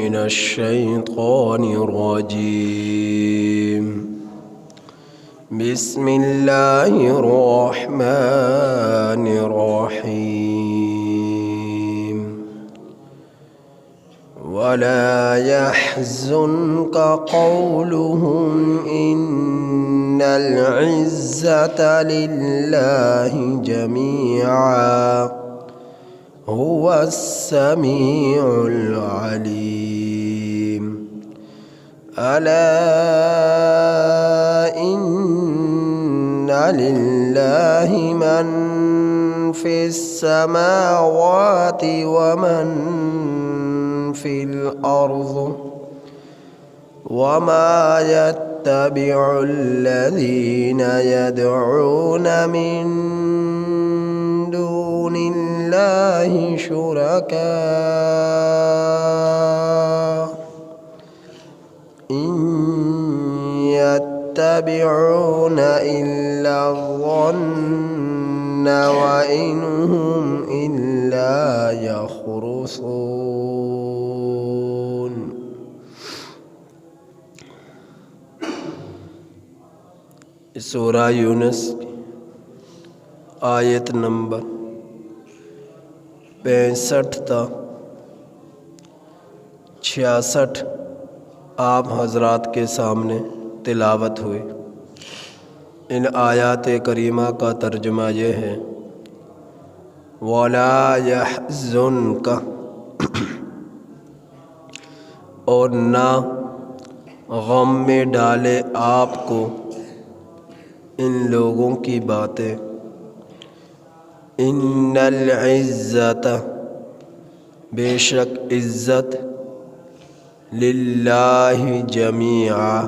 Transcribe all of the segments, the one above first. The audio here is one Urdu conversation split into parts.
من الشيطان الرجيم. بسم الله الرحمن الرحيم. ولا يحزنك قولهم إن العزة لله جميعا هو السميع العليم. ألا إن لله من في السماوات ومن في الأرض وما يتبع الذين يدعون من دون الله شركاء إن يتبعون إلا الظن وإن هم إلا يخرصون. سورہ یونس آیت نمبر 65 تا 66 آپ حضرات کے سامنے تلاوت ہوئی۔ ان آیات کریمہ کا ترجمہ یہ ہے: وَلَا يَحْزُنْكَ، اور نہ غم میں ڈالے آپ کو ان لوگوں کی باتیں، ان العزت، بے شک عزت، للہ جمیعا،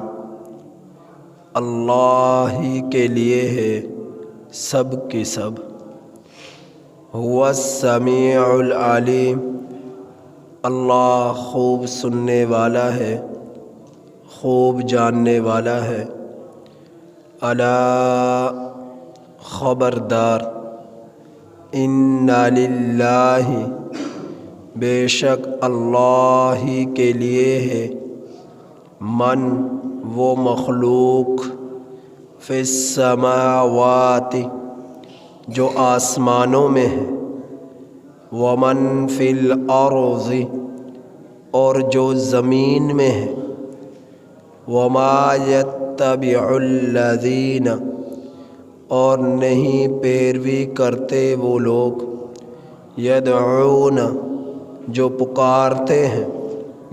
اللہ ہی کے لیے ہے، سب کی سب، هو السمیع العلیم، اللہ خوب سننے والا ہے، خوب جاننے والا ہے۔ الا، خبردار، ان للہ، بے شک اللہ ہی کے لیے ہے، من، وہ مخلوق، فی السماوات، جو آسمانوں میں ہے، ومن فی الارض، اور جو زمین میں ہے، وما یتبع الذین، اور نہیں پیروی کرتے وہ لوگ، یدعون، جو پکارتے ہیں،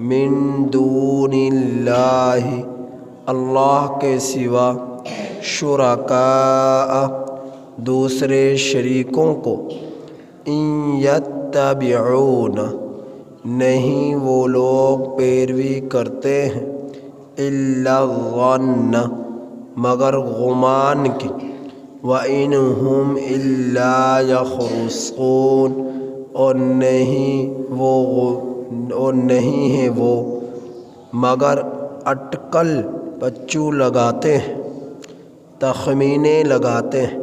من دون اللہ، اللہ کے سوا، شرکاء، دوسرے شریکوں کو، ان یتبعون، نہیں وہ لوگ پیروی کرتے ہیں، الا الظن، مگر گمان کی، وَإِنْ هُمْ إِلَّا يَخْرُصُونَ، اور نہیں ہیں وہ مگر اٹکل پچو لگاتے ہیں، تخمینے لگاتے ہیں۔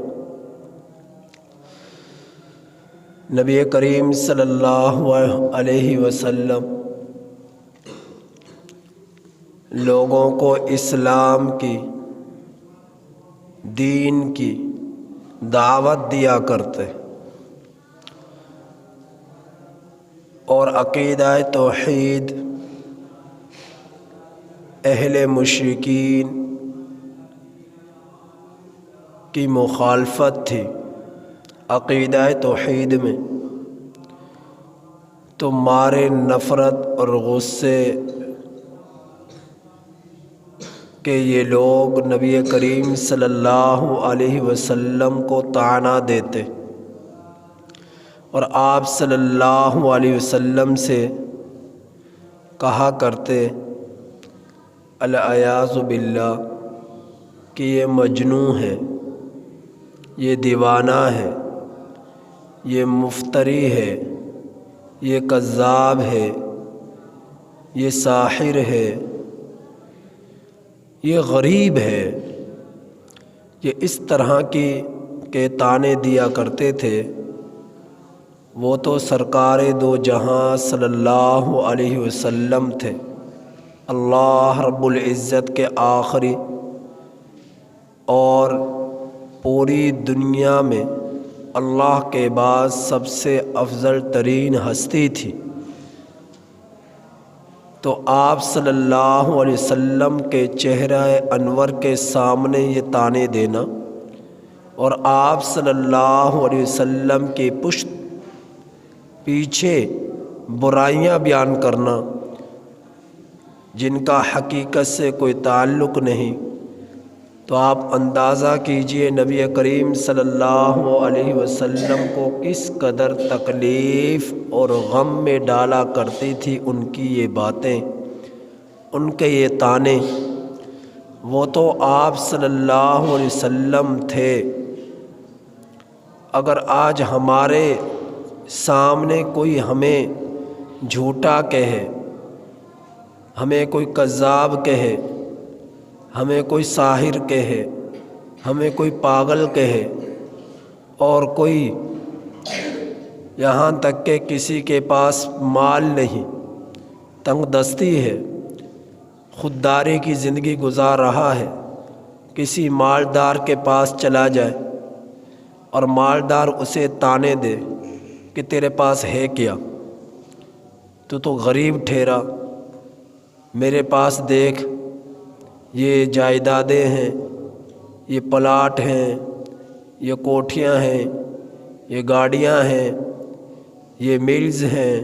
نبی کریم صلی اللہ علیہ وسلم لوگوں کو اسلام کی، دین کی دعوت دیا کرتے، اور عقیدہ توحید اہل مشرکین کی مخالفت تھی عقیدہ توحید میں، تو مارے نفرت اور غصے کہ یہ لوگ نبی کریم صلی اللہ علیہ وسلم کو طعنہ دیتے اور آپ صلی اللہ علیہ وسلم سے کہا کرتے العیاذ باللہ کہ یہ مجنون ہے، یہ دیوانہ ہے، یہ مفتری ہے، یہ کذاب ہے، یہ ساحر ہے، یہ غریب ہے، یہ اس طرح کے طعنے دیا کرتے تھے۔ وہ تو سرکار دو جہاں صلی اللہ علیہ وسلم تھے، اللہ رب العزت کے آخری اور پوری دنیا میں اللہ کے بعد سب سے افضل ترین ہستی تھی۔ تو آپ صلی اللہ علیہ وسلم کے چہرہ انور کے سامنے یہ طعنے دینا اور آپ صلی اللہ علیہ وسلم کی پشت پیچھے برائیاں بیان کرنا جن کا حقیقت سے کوئی تعلق نہیں، تو آپ اندازہ کیجئے نبی کریم صلی اللہ علیہ وسلم کو کس قدر تکلیف اور غم میں ڈالا کرتی تھی ان کی یہ باتیں، ان کے یہ طعنے۔ وہ تو آپ صلی اللہ علیہ وسلم تھے، اگر آج ہمارے سامنے کوئی ہمیں جھوٹا کہے، ہمیں کوئی کذاب کہے، ہمیں کوئی ساحر کہے، ہمیں کوئی پاگل کہے، اور کوئی یہاں تک کہ کسی کے پاس مال نہیں، تنگ دستی ہے، خودداری کی زندگی گزار رہا ہے، کسی مالدار کے پاس چلا جائے اور مالدار اسے طعنے دے کہ تیرے پاس ہے کیا، تو غریب ٹھہرا، میرے پاس دیکھ، یہ جائیدادیں ہیں، یہ پلاٹ ہیں، یہ کوٹھیاں ہیں، یہ گاڑیاں ہیں، یہ میلز ہیں،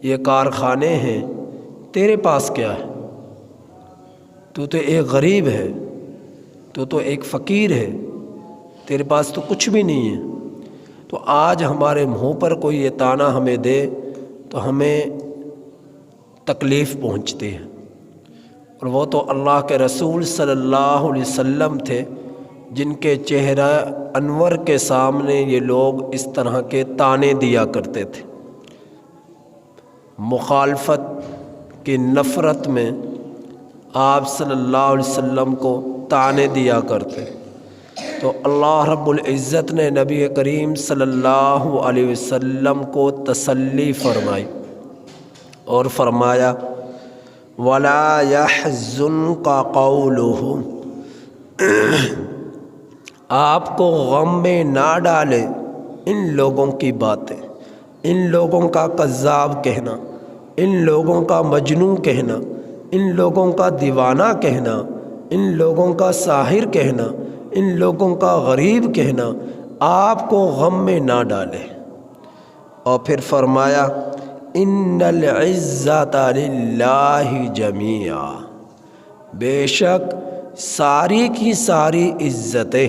یہ کارخانے ہیں، تیرے پاس کیا ہے؟ تو ایک غریب ہے، تو ایک فقیر ہے، تیرے پاس تو کچھ بھی نہیں ہے۔ تو آج ہمارے منہ پر کوئی یہ طعنہ ہمیں دے تو ہمیں تکلیف پہنچتی ہے، اور وہ تو اللہ کے رسول صلی اللہ علیہ وسلم تھے جن کے چہرہ انور کے سامنے یہ لوگ اس طرح کے طعنے دیا کرتے تھے، مخالفت کی نفرت میں آپ صلی اللہ علیہ وسلم کو طعنے دیا کرتے۔ تو اللہ رب العزت نے نبی کریم صلی اللہ علیہ وسلم کو تسلی فرمائی اور فرمایا وَلَا يَحْزُنْكَ قَوْلُهُمْ، آپ کو غم میں نہ ڈالے ان لوگوں کی باتیں، ان لوگوں کا کذاب کہنا، ان لوگوں کا مجنون کہنا، ان لوگوں کا دیوانہ کہنا، ان لوگوں کا ساحر کہنا، ان لوگوں کا غریب کہنا آپ کو غم میں نہ ڈالے۔ اور پھر فرمایا ان العزت للہ جمیعا، بے شک ساری کی ساری عزتیں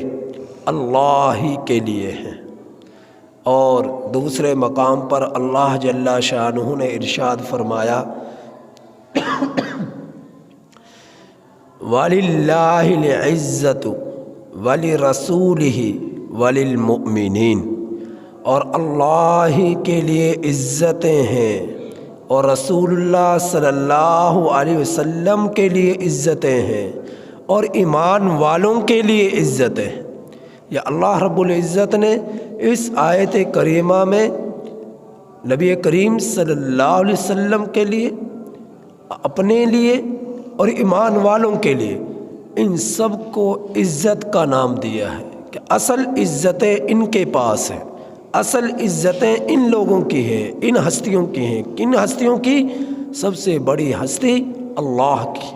اللہ ہی کے لیے ہیں۔ اور دوسرے مقام پر اللہ جل شانہ نے ارشاد فرمایا وَلِلَّهِ الْعِزَّةُ وَلِرَسُولِهِ وَلِلْمُؤْمِنِينَ، اور اللہ ہی کے لیے عزتیں ہیں اور رسول اللہ صلی اللہ علیہ وسلم کے لیے عزتیں ہیں اور ایمان والوں کے لیے عزتیں ہیں۔ یا اللہ رب العزت نے اس آیت کریمہ میں نبی کریم صلی اللہ علیہ وسلم کے لیے، اپنے لیے اور ایمان والوں کے لیے ان سب کو عزت کا نام دیا ہے کہ اصل عزتیں ان کے پاس ہیں، اصل عزتیں ان لوگوں کی ہیں، ان ہستیوں کی ہیں۔ کن ہستیوں کی؟ سب سے بڑی ہستی اللہ کی۔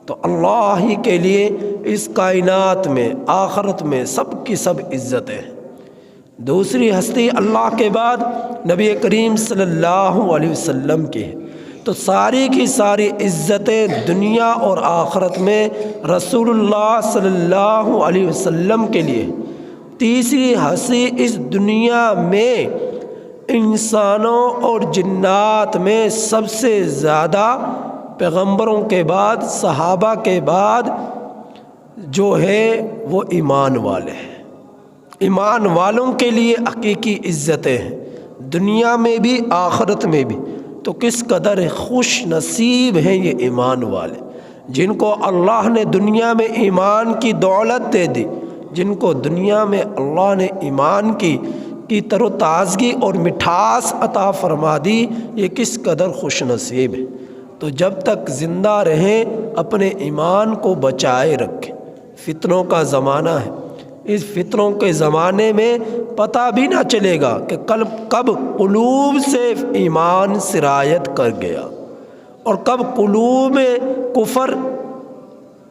تو اللہ ہی کے لیے اس کائنات میں آخرت میں سب کی سب عزتیں ہیں۔ دوسری ہستی اللہ کے بعد نبی کریم صلی اللہ علیہ وسلم کی ہے، تو ساری کی ساری عزتیں دنیا اور آخرت میں رسول اللہ صلی اللہ علیہ وسلم کے لیے۔ تیسری ہستی اس دنیا میں انسانوں اور جنات میں سب سے زیادہ پیغمبروں کے بعد، صحابہ کے بعد جو ہے وہ ایمان والے ہیں۔ ایمان والوں کے لیے حقیقی عزتیں ہیں، دنیا میں بھی آخرت میں بھی۔ تو کس قدر خوش نصیب ہیں یہ ایمان والے، جن کو اللہ نے دنیا میں ایمان کی دولت دے دی، جن کو دنیا میں اللہ نے ایمان کی کی تر و تازگی اور مٹھاس عطا فرما دی، یہ کس قدر خوش نصیب ہے۔ تو جب تک زندہ رہیں اپنے ایمان کو بچائے رکھیں۔ فتنوں کا زمانہ ہے، اس فتنوں کے زمانے میں پتہ بھی نہ چلے گا کہ کب قلوب سے ایمان سرایت کر گیا اور کب قلوب میں کفر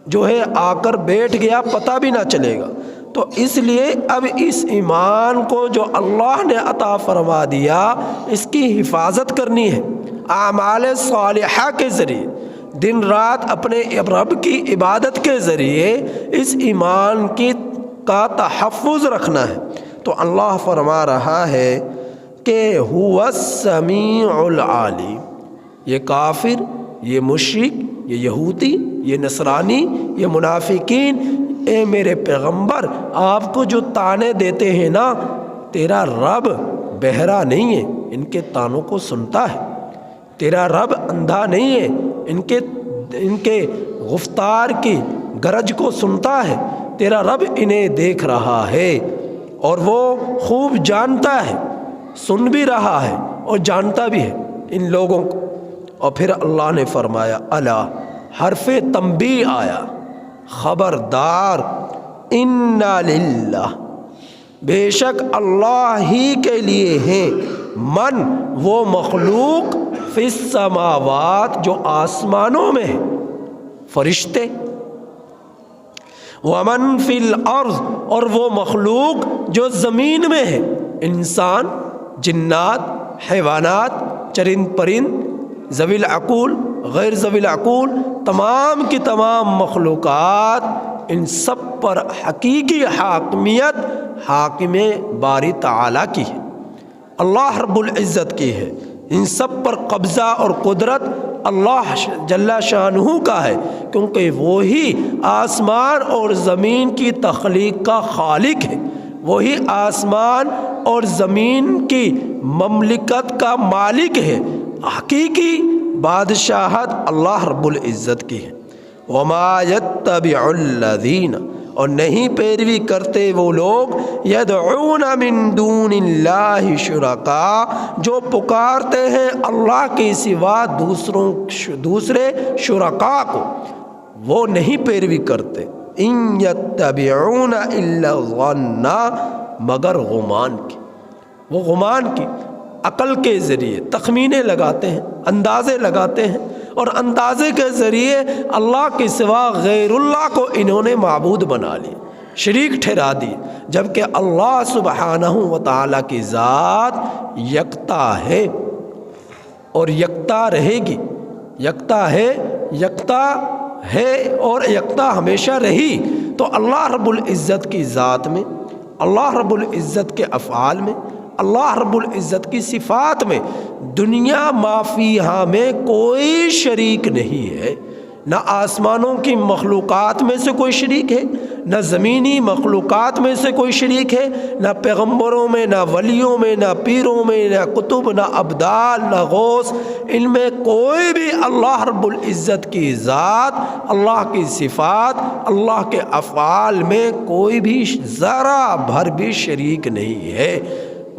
جو ہے آ کر بیٹھ گیا، پتہ بھی نہ چلے گا۔ تو اس لیے اب اس ایمان کو جو اللہ نے عطا فرما دیا، اس کی حفاظت کرنی ہے اعمال صالحہ کے ذریعے، دن رات اپنے رب کی عبادت کے ذریعے اس ایمان کا تحفظ رکھنا ہے۔ تو اللہ فرما رہا ہے کہ هو السمیع العلیم، یہ کافر، یہ مشرک، یہ یہودی، یہ نصرانی، یہ منافقین، اے میرے پیغمبر آپ کو جو طعنے دیتے ہیں نا، تیرا رب بہرا نہیں ہے، ان کے طعنوں کو سنتا ہے۔ تیرا رب اندھا نہیں ہے، ان کے گفتار کی گرج کو سنتا ہے۔ تیرا رب انہیں دیکھ رہا ہے اور وہ خوب جانتا ہے، سن بھی رہا ہے اور جانتا بھی ہے ان لوگوں کو۔ اور پھر اللہ نے فرمایا الا، حرف تنبیہ آیا، خبردار، انا للہ، بے شک اللہ ہی کے لیے ہیں، من، وہ مخلوق، فی السماوات، جو آسمانوں میں ہے، فرشتے، ومن فی الارض، اور وہ مخلوق جو زمین میں ہے، انسان، جنات، حیوانات، چرند پرند، ذوی العقول، غیر ذوی العقول، تمام کی تمام مخلوقات، ان سب پر حقیقی حاکمیت حاکم باری تعالیٰ کی ہے، اللہ رب العزت کی ہے۔ ان سب پر قبضہ اور قدرت اللہ جل شانہ کا ہے، کیونکہ وہی آسمان اور زمین کی تخلیق کا خالق ہے، وہی آسمان اور زمین کی مملکت کا مالک ہے۔ حقیقی بادشاہت اللہ رب العزت کی ہے۔ وما یتبع الذین، اور نہیں پیروی کرتے وہ لوگ، یدعون من دون اللہ شرکاء، جو پکارتے ہیں اللہ کے سوا دوسرے شرکاء کو، وہ نہیں پیروی کرتے۔ ان یتبعون الا الظن، مگر گمان کی، وہ گمان کی، عقل کے ذریعے تخمینے لگاتے ہیں، اندازے لگاتے ہیں، اور اندازے کے ذریعے اللہ کے سوا غیر اللہ کو انہوں نے معبود بنا لی، شریک ٹھہرا دی، جبکہ اللہ سبحانہ و تعالیٰ کی ذات یکتا ہے اور یکتا رہے گی، یکتا ہے اور یکتا ہمیشہ رہی۔ تو اللہ رب العزت کی ذات میں، اللہ رب العزت کے افعال میں، اللہ رب العزت کی صفات میں، دنیا ما فیہا میں کوئی شریک نہیں ہے۔ نہ آسمانوں کی مخلوقات میں سے کوئی شریک ہے، نہ زمینی مخلوقات میں سے کوئی شریک ہے، نہ پیغمبروں میں، نہ ولیوں میں، نہ پیروں میں، نہ کتب، نہ ابدال، نہ غوث، ان میں کوئی بھی اللہ رب العزت کی ذات، اللہ کی صفات، اللہ کے افعال میں کوئی بھی ذرہ بھر بھی شریک نہیں ہے۔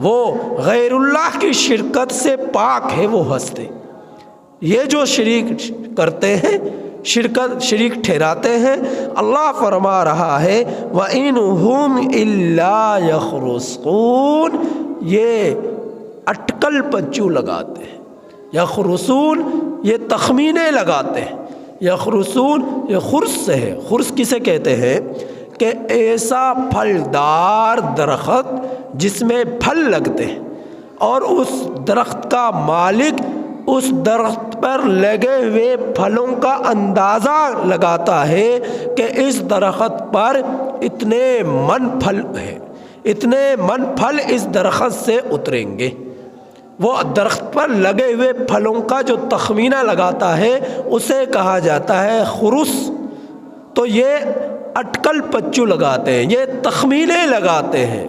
وہ غیر اللہ کی شرکت سے پاک ہے، وہ ہستے۔ یہ جو شریک کرتے ہیں، شریک ٹھہراتے ہیں، اللہ فرما رہا ہے وَإِنْ هُمْ إِلَّا يَخْرُصُونَ، یہ اٹکل پنچو لگاتے ہیں، یخرسون، یہ تخمینے لگاتے ہیں، یخرسون، یہ خرس سے ہے۔ خرس کسے کہتے ہیں؟ کہ ایسا پھلدار درخت جس میں پھل لگتے ہیں، اور اس درخت کا مالک اس درخت پر لگے ہوئے پھلوں کا اندازہ لگاتا ہے کہ اس درخت پر اتنے من پھل ہے، اتنے من پھل اس درخت سے اتریں گے۔ وہ درخت پر لگے ہوئے پھلوں کا جو تخمینہ لگاتا ہے اسے کہا جاتا ہے خرس۔ تو یہ اٹکل پچو لگاتے ہیں، یہ تخمینے لگاتے ہیں،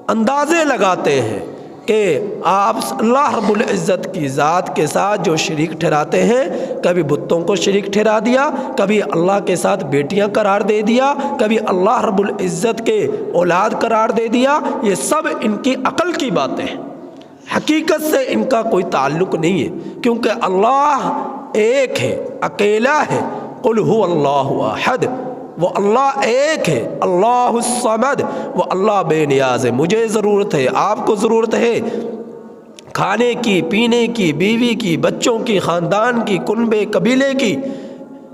اندازے لگاتے ہیں کہ آپ اللہ رب العزت کی ذات کے ساتھ جو شریک ٹھہراتے ہیں، کبھی بتوں کو شریک ٹھہرا دیا، کبھی اللہ کے ساتھ بیٹیاں قرار دے دیا، کبھی اللہ رب العزت کے اولاد قرار دے دیا، یہ سب ان کی عقل کی باتیں ہیں، حقیقت سے ان کا کوئی تعلق نہیں ہے، کیونکہ اللہ ایک ہے، اکیلا ہے۔ قل هو اللہ احد، وہ اللہ ایک ہے، اللہ الصمد، وہ اللہ بے نیاز ہے۔ مجھے ضرورت ہے، آپ کو ضرورت ہے کھانے کی، پینے کی، بیوی کی، بچوں کی، خاندان کی، کنبے قبیلے کی،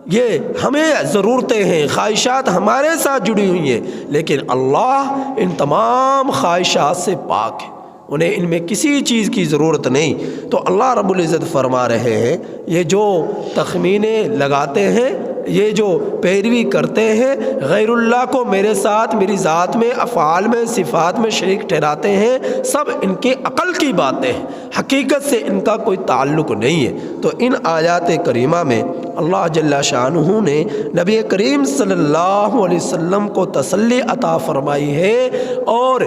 یہ ہمیں ضرورتیں ہیں، خواہشات ہمارے ساتھ جڑی ہوئی ہیں، لیکن اللہ ان تمام خواہشات سے پاک ہے، انہیں ان میں کسی چیز کی ضرورت نہیں۔ تو اللہ رب العزت فرما رہے ہیں یہ جو تخمینے لگاتے ہیں، یہ جو پیروی کرتے ہیں، غیر اللہ کو میرے ساتھ میری ذات میں، افعال میں، صفات میں شریک ٹھہراتے ہیں، سب ان کی عقل کی باتیں ہیں، حقیقت سے ان کا کوئی تعلق نہیں ہے۔ تو ان آیات کریمہ میں اللہ جل شانہ نے نبی کریم صلی اللہ علیہ وسلم کو تسلی عطا فرمائی ہے اور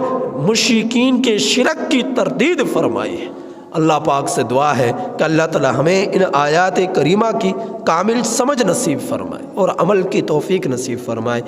مشرکین کے شرک کی تردید فرمائی ہے۔ اللہ پاک سے دعا ہے کہ اللہ تعالی ہمیں ان آیات کریمہ کی کامل سمجھ نصیب فرمائے اور عمل کی توفیق نصیب فرمائے۔